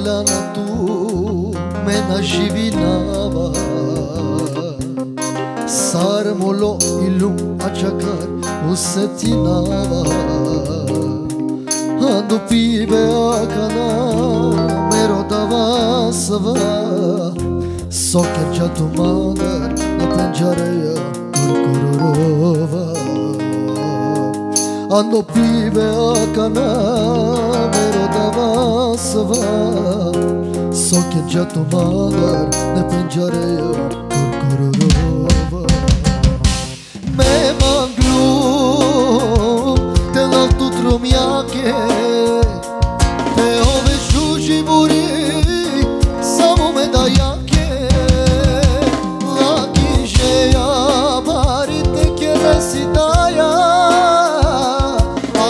Sargelana tu mena živinava Sarmolo ilum ačakar usetinava Ando pibe akana merodava sva Soker çatu madar na pencereye kurkurova Ando pibe akana merodava sva Soker çatu madar na pencereye kurkurova Me manglum te laltu trumjake Te ove shushi buri samo me da jake Laki žeja bari te kjere si daja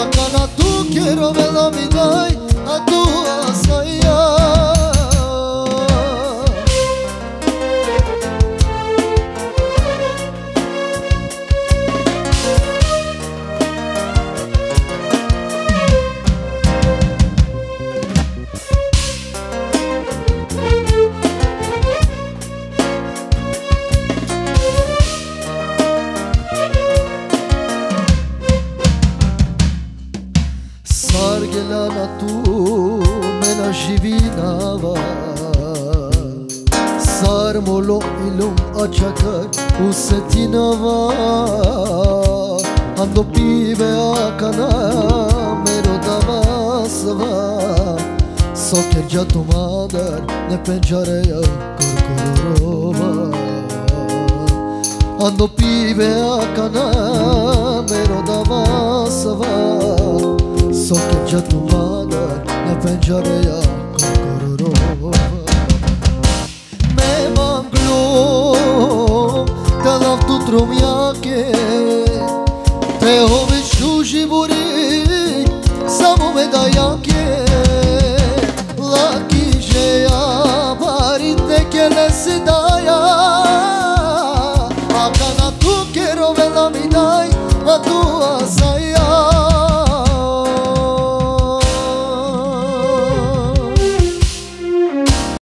Aka na tu kjero vela mi daj a tu asaja Sargelana tu mena živinava Sarmolo ilum ačakar usetinava Ando pibe akana merodava sva Soker çatu madar ne pencereye kurkurova Ando pibe akana merodava sva Soker çatu madar ne pencereye kurkurova Me manglum te lavtu trumjake Te ove